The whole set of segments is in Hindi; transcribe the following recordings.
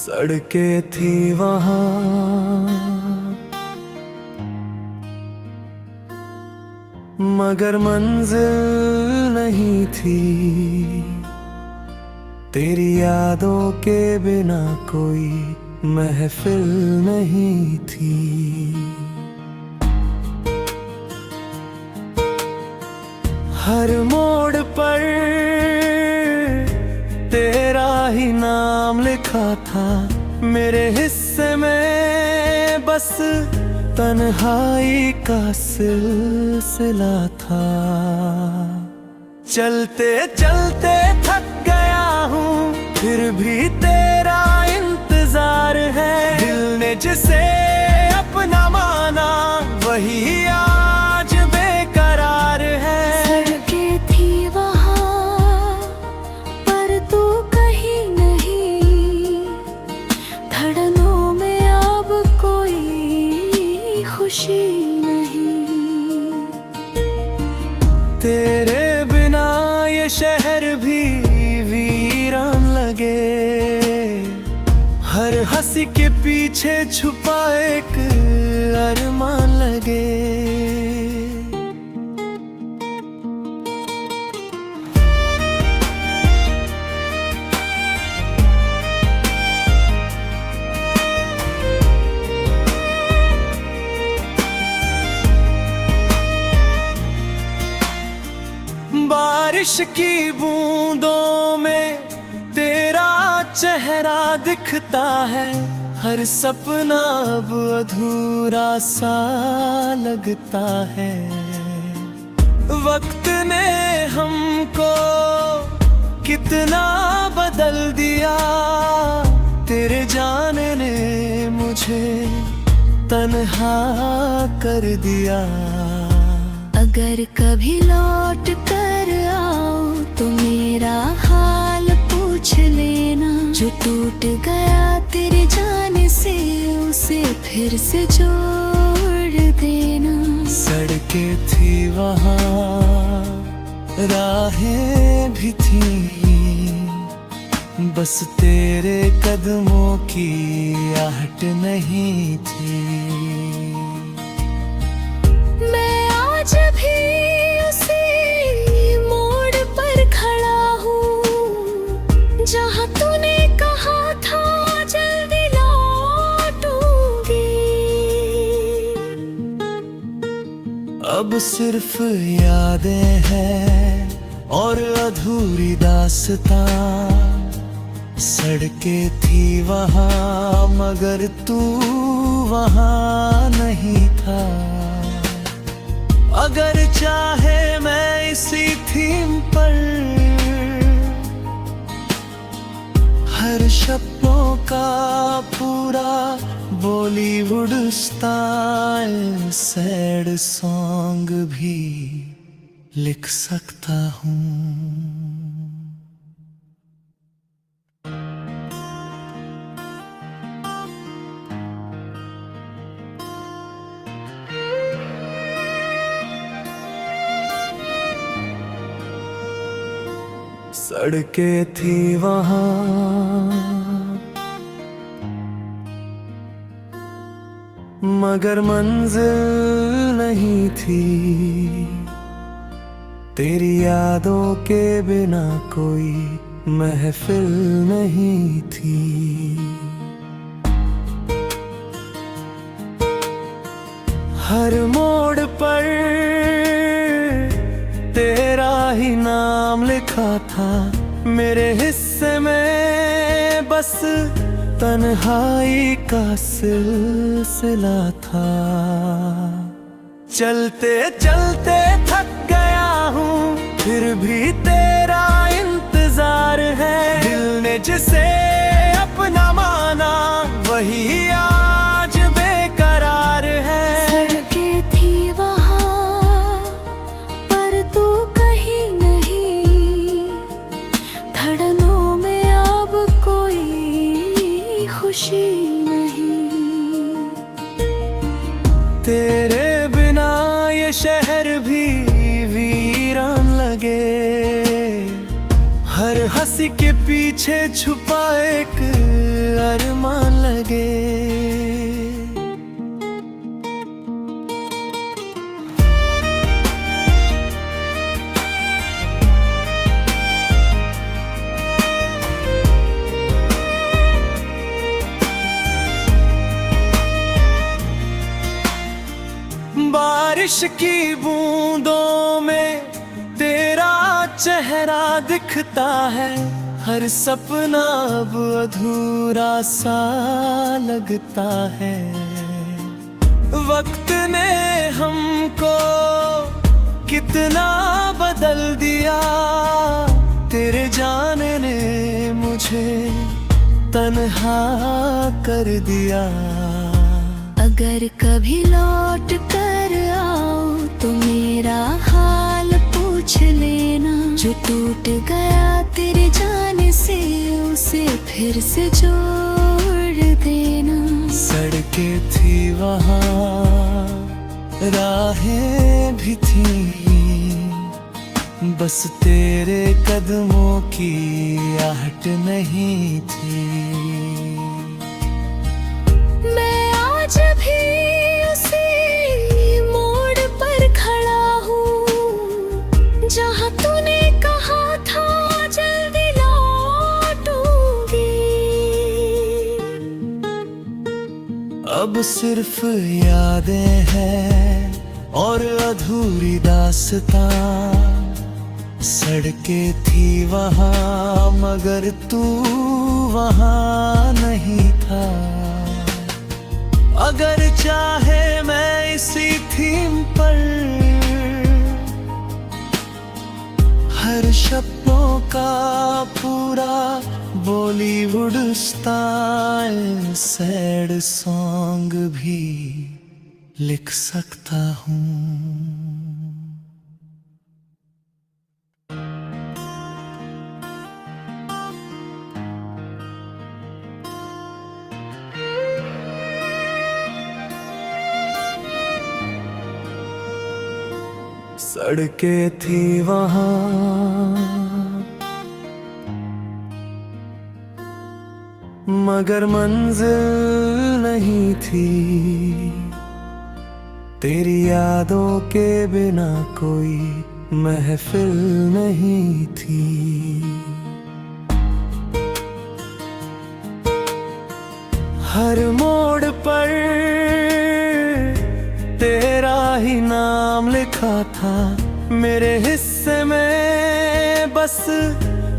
सड़कें थी वहाँ मगर मंजिल नहीं थी। तेरी यादों के बिना कोई महफिल नहीं थी। हर मोड़ पर तेरा ही नाम लिखा था। मेरे हिस्से में बस तन्हाई का सिलसिला था। चलते चलते थक गया हूँ फिर भी तेरा इंतजार है। दिल ने जिसे अपना माना वही आज बेकरार है। सड़कें थी वहाँ पर तू कहीं नहीं। धड़नों में अब कोई खुशी नहीं। तेरे बिना ये शहर भी वीरान लगे। हर हंसी के पीछे छुपा एक अरमान लगे। बारिश की बूंदों में तेरा चेहरा दिखता है। हर सपना अब अधूरा सा लगता है। वक्त ने हमको कितना बदल दिया। तेरे जाने ने मुझे तन्हा कर दिया। अगर कभी लौट कर आओ तो मेरा हाल पूछ लेना। जो टूट गया तेरे जाने से उसे फिर से जोड़ देना। सड़कें थी वहाँ राहें भी थी। बस तेरे कदमों की आहट नहीं थी। आज भी उसी मोड़ पर खड़ा हूँ जहाँ तूने कहा था जल्दी लौटूंगी। अब सिर्फ यादें हैं और अधूरी दास्तां। सड़कें थी वहाँ मगर तू वहाँ नहीं था। अगर चाहे मैं इसी थीम पर हर शब्दों का पूरा बॉलीवुड स्टाइल सैड सॉन्ग भी लिख सकता हूँ। सड़कें थी वहाँ मगर मंजिल नहीं थी। तेरी यादों के बिना कोई महफिल नहीं थी। हर मोड़ पर तेरा ही नाम लिखा था। मेरे हिस्से में बस तन्हाई का सिलसिला था। चलते चलते थक गया हूँ फिर भी तेरा इंतजार है। दिल ने जिसे अपना माना वही आज बेकरार है। सड़कें थी वहाँ पर तू कहीं नहीं। धड़नों में अब कोई खुशी नहीं। तेरे बिना ये शहर भी वीरान लगे। हर हर हंसी के पीछे छुपा एक अरमान लगे। बारिश की बूंदों में तेरा चेहरा दिखता है, हर सपना अब अधूरा सा लगता है। वक्त ने हमको कितना बदल दिया, तेरे जाने ने मुझे तन्हा कर दिया। अगर कभी लौट कर आओ तो मेरा हाल पूछ लेना, जो टूट गया तेरे जाने से उसे फिर से जोड़ देना। सड़कें थी वहाँ, राहें भी थी, बस तेरे कदमों की आहट नहीं थी। आज भी उसी मोड़ पर खड़ा हूँ, जहाँ तूने कहा था जल्दी लौटूंगी। अब सिर्फ यादें हैं और अधूरी दास्तां। सड़कें थी वहाँ मगर तू वहाँ नहीं था। अगर चाहे मैं इसी थीम पर हर शब्दों का पूरा बॉलीवुड स्टाइल सैड सॉन्ग भी लिख सकता हूँ। सड़कें थी वहाँ मगर मंजिल नहीं थी, तेरी यादों के बिना कोई महफिल नहीं थी। हर मोड़ पर तेरा ही नाम लिखा था, मेरे हिस्से में बस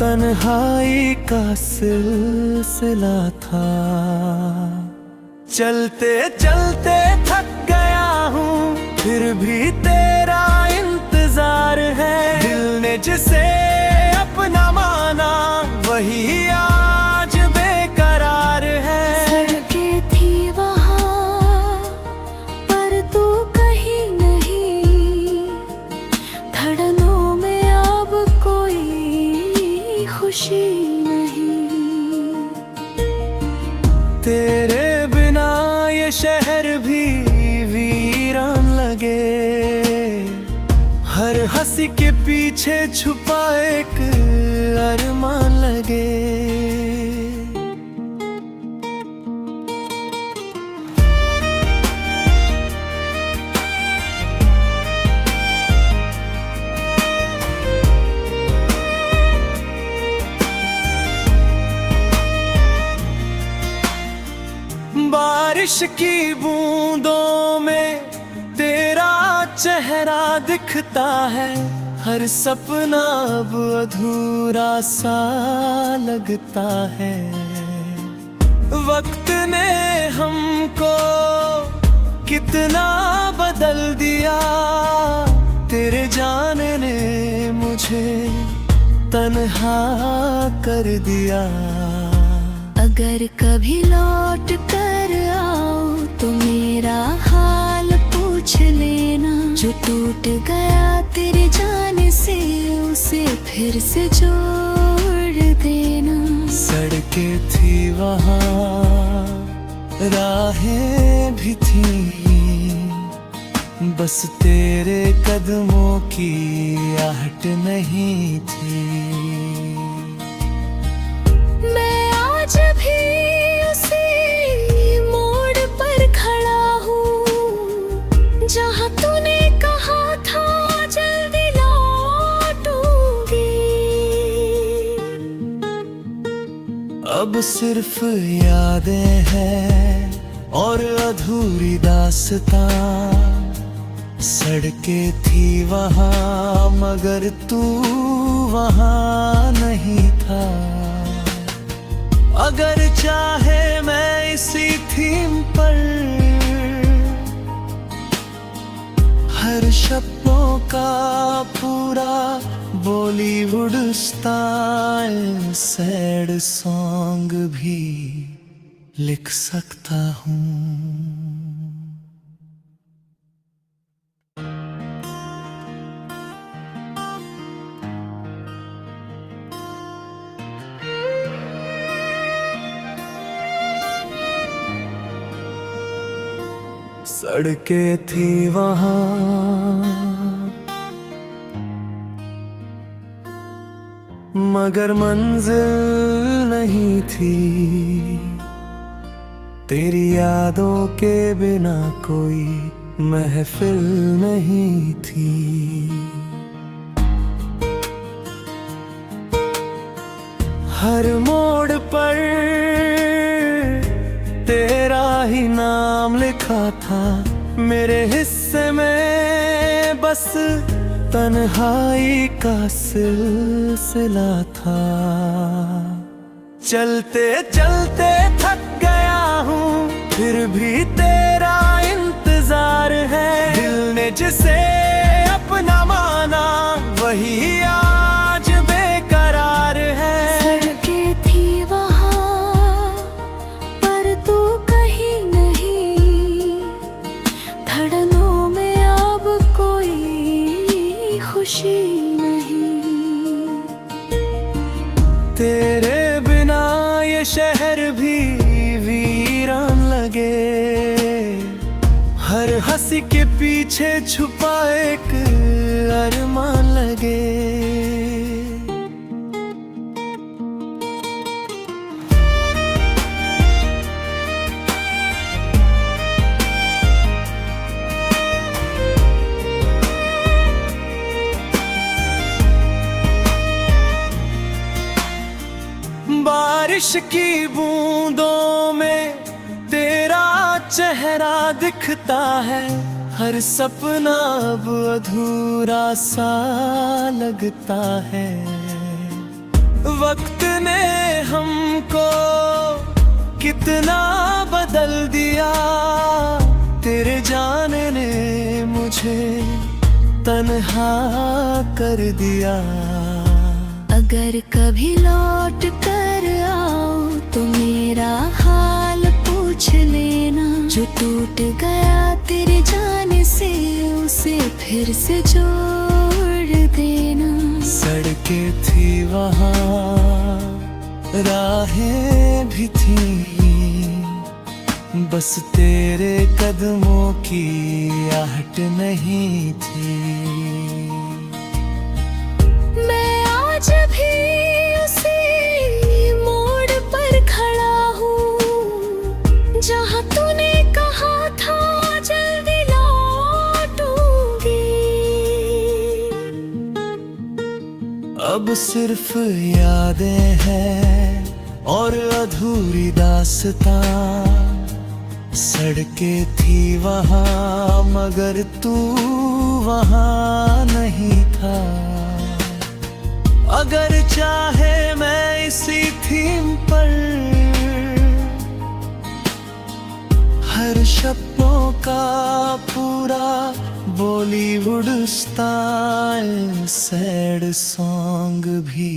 तन्हाई का सिलसिला था। चलते चलते थक गया हूँ, फिर भी तेरा इंतजार है। दिल ने जिसे अपना माना वही आज बेकरार है। सड़कें थी वहाँ पर तू कहीं नहीं, धड़नों में अब कोई खुशी नहीं। तेरे बिना ये शहर भी वीरान लगे, हर हंसी के पीछे छुपा एक अरमान लगे। बारिश की बूंदों में तेरा चेहरा दिखता है, हर सपना अब अधूरा सा लगता है। वक्त ने हमको कितना बदल दिया, तेरे जाने ने मुझे तन्हा कर दिया। अगर कभी लौट कर आओ तो मेरा हाल पूछ लेना, जो टूट गया तेरे जाने से उसे फिर से जोड़ देना। सड़कें थी वहाँ, राहें भी थी, बस तेरे कदमों की आहट नहीं थी। सिर्फ यादें हैं और अधूरी दास्तां। सड़कें थी वहाँ मगर तू वहाँ नहीं था। अगर चाहे मैं इसी थीम पर हर शब्दों का पूरा बॉलीवुड स्टाइल सैड सॉन्ग भी लिख सकता हूँ। सड़कें थी वहाँ मगर मंजिल नहीं थी। तेरी यादों के बिना कोई महफिल नहीं थी। हर मोड़ पर तेरा ही नाम लिखा था। मेरे हिस्से में बस तन्हाई का सिलसिला था। चलते चलते थक गया हूँ फिर भी तेरा इंतजार है। दिल ने जिसे अपना माना वही आज बेकरार है। सड़कें थी वहाँ पर तू कहीं नहीं। धड़नों में अब कोई खुशी नहीं। तेरे बिना ये शहर भी वीरान लगे। हर हंसी के पीछे छुपा एक अरमान लगे। बारिश की बूंदों में तेरा चेहरा दिखता है। हर सपना अब अधूरा सा लगता है। वक्त ने हमको कितना बदल दिया। तेरे जाने ने मुझे तन्हा कर दिया। अगर कभी लौट कर आओ तो मेरा हाल पूछ लेना। जो टूट गया तेरे जाने से उसे फिर से जोड़ देना। सड़कें थी वहाँ राहें भी थी बस तेरे कदमों की आहट नहीं थी। आज भी उसी मोड़ पर खड़ा हूँ जहाँ तूने कहा था जल्दी लौटूंगी। अब सिर्फ यादें हैं और अधूरी दास्तां। सड़कें थी वहाँ मगर तू वहाँ नहीं था। अगर चाहे मैं इसी थीम पर हर शब्दों का पूरा बॉलीवुड स्टाइल सैड सॉन्ग भी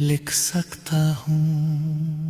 लिख सकता हूँ।